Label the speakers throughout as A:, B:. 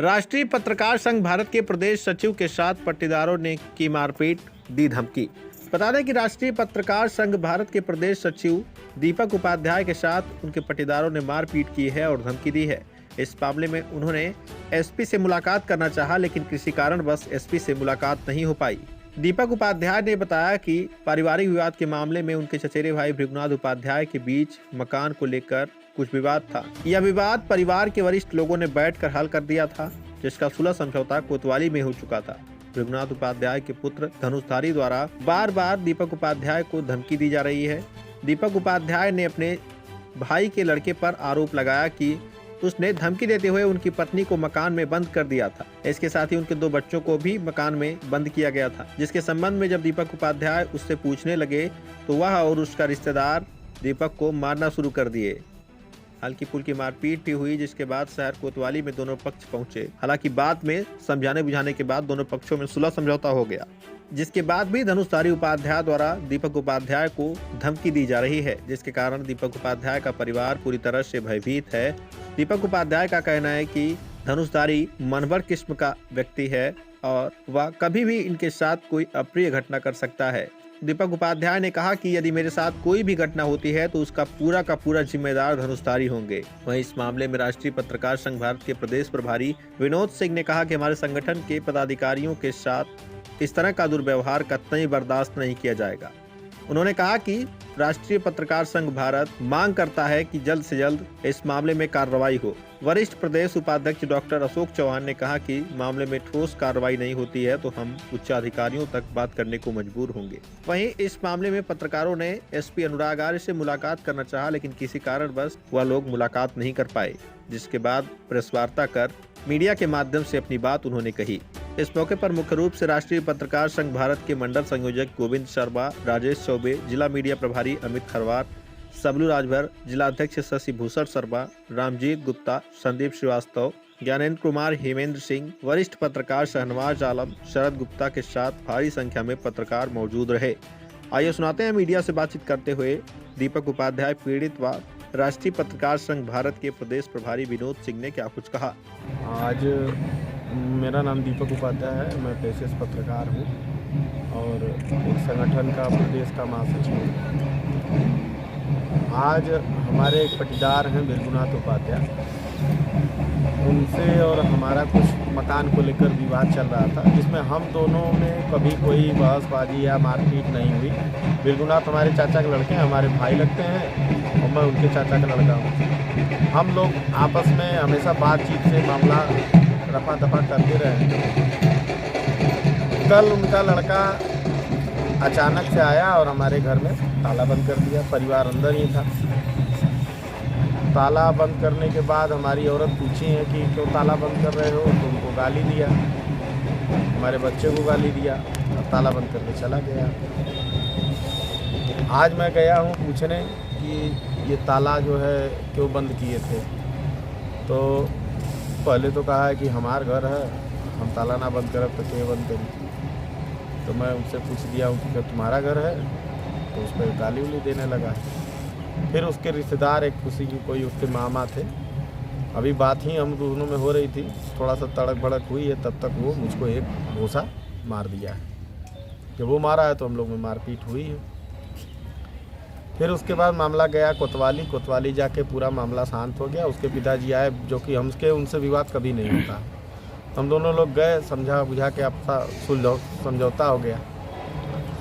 A: राष्ट्रीय पत्रकार संघ भारत के प्रदेश सचिव के साथ पट्टीदारों ने की मारपीट, दी धमकी। बता दें कि राष्ट्रीय पत्रकार संघ भारत के प्रदेश सचिव दीपक उपाध्याय के साथ उनके पट्टीदारों ने मारपीट की है और धमकी दी है। इस मामले में उन्होंने एसपी से मुलाकात करना चाहा, लेकिन किसी कारणवश एसपी से मुलाकात नहीं हो पाई। दीपक उपाध्याय ने बताया कि पारिवारिक विवाद के मामले में उनके चचेरे भाई भृगुनाथ उपाध्याय के बीच मकान को लेकर कुछ विवाद था। यह विवाद परिवार के वरिष्ठ लोगों ने बैठकर हल कर दिया था, जिसका सुलह समझौता कोतवाली में हो चुका था। भृगुनाथ उपाध्याय के पुत्र धनुषधारी द्वारा बार बार दीपक उपाध्याय को धमकी दी जा रही है। दीपक उपाध्याय ने अपने भाई के लड़के पर आरोप लगाया कि उसने धमकी देते हुए उनकी पत्नी को मकान में बंद कर दिया था। इसके साथ ही उनके 2 बच्चों को भी मकान में बंद किया गया था, जिसके संबंध में जब दीपक उपाध्याय उससे पूछने लगे तो वह और उसका रिश्तेदार दीपक को मारना शुरू कर दिए। हल्की फुल्की मारपीट भी हुई, जिसके बाद शहर कोतवाली में दोनों पक्ष पहुंचे। हालांकि बाद में समझाने बुझाने के बाद दोनों पक्षों में सुलह समझौता हो गया, जिसके बाद भी धनुषधारी उपाध्याय द्वारा दीपक उपाध्याय को धमकी दी जा रही है, जिसके कारण दीपक उपाध्याय का परिवार पूरी तरह से भयभीत है। दीपक उपाध्याय का कहना है कि धनुषधारी मनभर किस्म का व्यक्ति है और वह कभी भी इनके साथ कोई अप्रिय घटना कर सकता है। दीपक उपाध्याय ने कहा कि यदि मेरे साथ कोई भी घटना होती है तो उसका पूरा का पूरा जिम्मेदार धनुषधारी होंगे। वहीं इस मामले में राष्ट्रीय पत्रकार संघ भारत के प्रदेश प्रभारी विनोद सिंह ने कहा कि हमारे संगठन के पदाधिकारियों के साथ इस तरह का दुर्व्यवहार कतई बर्दाश्त नहीं किया जाएगा। उन्होंने कहा कि राष्ट्रीय पत्रकार संघ भारत मांग करता है कि जल्द से जल्द इस मामले में कार्रवाई हो। वरिष्ठ प्रदेश उपाध्यक्ष डॉक्टर अशोक चौहान ने कहा कि मामले में ठोस कार्रवाई नहीं होती है तो हम उच्च अधिकारियों तक बात करने को मजबूर होंगे। वहीं इस मामले में पत्रकारों ने एसपी अनुराग आर्य से मुलाकात करना चाहा, लेकिन किसी कारणवश वह लोग मुलाकात नहीं कर पाए, जिसके बाद प्रेस वार्ता कर मीडिया के माध्यम से अपनी बात उन्होंने कही। इस मौके पर मुख्य रूप से राष्ट्रीय पत्रकार संघ भारत के मंडल संयोजक गोविंद शर्मा, राजेश चौबे, जिला मीडिया प्रभारी अमित खरवार, सबलू राजभर, जिला अध्यक्ष शशि भूषण शर्मा, रामजीत गुप्ता, संदीप श्रीवास्तव, ज्ञानेन्द्र कुमार, हेमेंद्र सिंह, वरिष्ठ पत्रकार शहनवाज आलम, शरद गुप्ता के साथ भारी संख्या में पत्रकार मौजूद रहे। आइए सुनाते हैं मीडिया से बातचीत करते हुए दीपक उपाध्याय पीड़ित व राष्ट्रीय पत्रकार संघ भारत के प्रदेश प्रभारी विनोद सिंह ने क्या कुछ कहा।
B: आज मेरा नाम दीपक उपाध्याय है, मैं पेशे से पत्रकार हूँ और एक संगठन का प्रदेश का महासचिव हूँ। आज हमारे एक पट्टीदार हैं भृगुनाथ उपाध्याय, उनसे और हमारा कुछ मकान को लेकर विवाद चल रहा था, जिसमें हम दोनों में कभी कोई बहसबाजी या मारपीट नहीं हुई। भृगुनाथ हमारे चाचा के लड़के हैं, हमारे भाई लगते हैं और मैं उनके चाचा का लड़का हूँ। हम लोग आपस में हमेशा बातचीत से मामला रफा दफा करते रहे। कल उनका लड़का अचानक से आया और हमारे घर में ताला बंद कर दिया। परिवार अंदर ही था। ताला बंद करने के बाद हमारी औरत पूछी है कि क्यों ताला बंद कर रहे हो, तो उनको गाली दिया, हमारे बच्चे को गाली दिया और ताला बंद करके चला गया। आज मैं गया हूँ पूछने कि ये ताला जो है क्यों बंद किए थे, तो पहले तो कहा है कि हमारा घर है, हम ताला ना बंद करब तो क्यों बंद करी। तो मैं उनसे पूछ दिया हूँ कि तुम्हारा घर है, तो उस पर गाली उली देने लगा। फिर उसके रिश्तेदार एक खुशी की कोई उसके मामा थे, अभी बात ही हम दोनों में हो रही थी, थोड़ा सा तड़क भड़क हुई है, तब तक वो मुझको एक घूंसा मार दिया है। जब वो मारा है तो हम लोग में मारपीट हुई है। फिर उसके बाद मामला गया कोतवाली जाके पूरा मामला शांत हो गया। उसके पिताजी आए, जो कि हमसे उनसे विवाद कभी नहीं होता। हम दोनों लोग गए, समझा बुझा के आपका समझौता हो गया।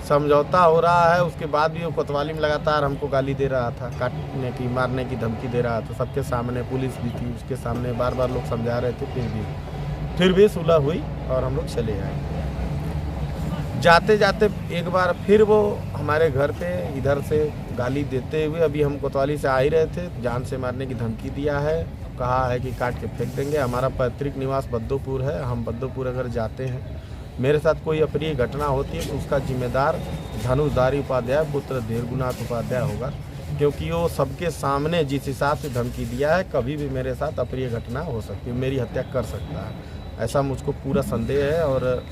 B: समझौता हो रहा है, उसके बाद भी वो कोतवाली में लगातार हमको गाली दे रहा था, काटने की मारने की धमकी दे रहा था। सबके सामने पुलिस भी थी, उसके सामने बार बार लोग समझा रहे थे। फिर भी सुलह हुई और हम लोग चले आए। जाते जाते एक बार फिर वो हमारे घर पे इधर से गाली देते हुए, अभी हम कोतवाली से आ ही रहे थे, जान से मारने की धमकी दिया है, कहा है कि काट के फेंक देंगे। हमारा पैतृक निवास बद्दोपुर है, हम बद्दोपुर अगर जाते हैं, मेरे साथ कोई अप्रिय घटना होती है तो उसका जिम्मेदार धनुषधारी उपाध्याय पुत्र भृगुनाथ उपाध्याय होगा, क्योंकि वो सबके सामने जिस हिसाब से धमकी दिया है, कभी भी मेरे साथ अप्रिय घटना हो सकती है, मेरी हत्या कर सकता है, ऐसा मुझको पूरा संदेह है। और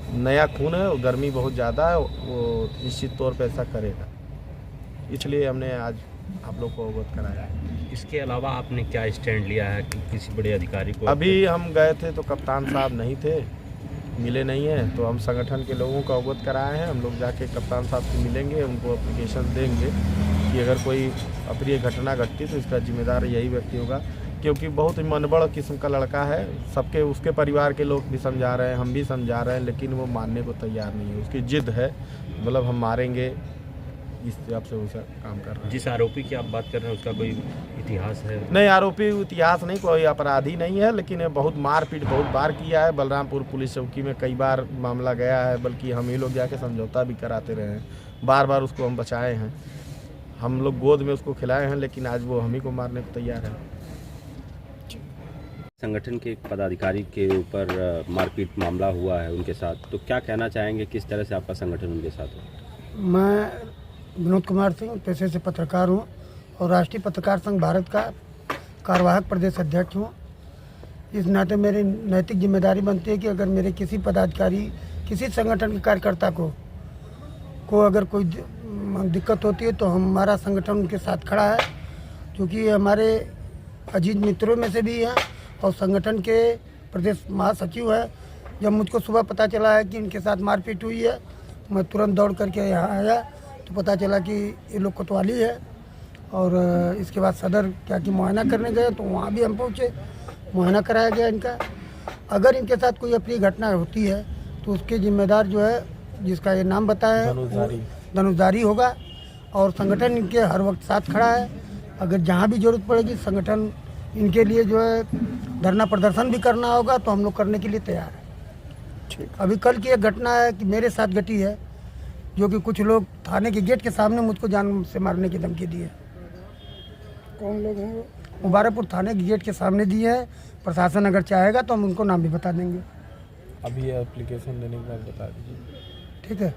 B: नया खून है, गर्मी बहुत ज़्यादा है, वो निश्चित तौर पर ऐसा करेगा। इसलिए हमने आज आप लोग को अवगत कराया है।
C: इसके अलावा आपने क्या स्टैंड लिया है कि किसी बड़े अधिकारी को?
B: अभी हम गए थे तो कप्तान साहब नहीं थे, मिले नहीं हैं, तो हम संगठन के लोगों को अवगत कराए हैं। हम लोग जाके कप्तान साहब से मिलेंगे, उनको एप्लीकेशन देंगे कि अगर कोई अप्रिय घटना घटती तो इसका जिम्मेदार यही व्यक्ति होगा, क्योंकि बहुत ही मनबड़ किस्म का लड़का है। सबके उसके परिवार के लोग भी समझा रहे हैं, हम भी समझा रहे हैं, लेकिन वो मानने को तैयार नहीं है। उसकी जिद है, मतलब हम मारेंगे, इस हिसाब से वो काम कर रहा है।
C: जिस आरोपी की आप बात कर रहे हैं उसका कोई इतिहास है?
B: नहीं, आरोपी इतिहास नहीं, कोई अपराधी नहीं है, लेकिन ये बहुत मारपीट बहुत बार किया है। बलरामपुर पुलिस चौकी में कई बार मामला गया है, बल्कि हम ही लोग जाके समझौता भी कराते रहे हैं। बार बार उसको हम बचाए हैं, हम लोग गोद में उसको खिलाए हैं, लेकिन आज वो हम ही को मारने को तैयार है।
C: संगठन के एक पदाधिकारी के ऊपर मारपीट मामला हुआ है उनके साथ, तो क्या कहना चाहेंगे, किस तरह से आपका संगठन उनके साथ हो?
D: मैं विनोद कुमार सिंह पेशे से पत्रकार हूँ और राष्ट्रीय पत्रकार संघ भारत का कार्यवाहक प्रदेश अध्यक्ष हूँ। इस नाते मेरी नैतिक जिम्मेदारी बनती है कि अगर मेरे किसी पदाधिकारी, किसी संगठन के कार्यकर्ता को अगर कोई दिक्कत होती है तो हमारा संगठन उनके साथ खड़ा है, क्योंकि हमारे अजीज मित्रों में से भी हैं और संगठन के प्रदेश महासचिव है। जब मुझको सुबह पता चला है कि इनके साथ मारपीट हुई है, मैं तुरंत दौड़ करके यहाँ आया तो पता चला कि ये लोग कोतवाली है। और इसके बाद सदर क्या कि मुआयना करने गए तो वहाँ भी हम पहुँचे, मुआयना कराया गया इनका। अगर इनके साथ कोई अप्रिय घटना होती है तो उसके जिम्मेदार जो है, जिसका ये नाम बताया है, धनुषधारी होगा। और संगठन इनके हर वक्त साथ खड़ा है। अगर जहाँ भी जरूरत पड़ेगी संगठन इनके लिए जो है धरना प्रदर्शन भी करना होगा तो हम लोग करने के लिए तैयार है। अभी कल की एक घटना है कि मेरे साथ घटी है, जो कि कुछ लोग थाने के गेट के सामने मुझको जान से मारने की धमकी दी है। कौन लोग हैं? मुबारकपुर थाने के गेट के सामने दी है। प्रशासन अगर चाहेगा तो हम उनको नाम भी बता देंगे।
B: अभी एप्लीकेशन देने के बाद बता दीजिए।
D: ठीक है।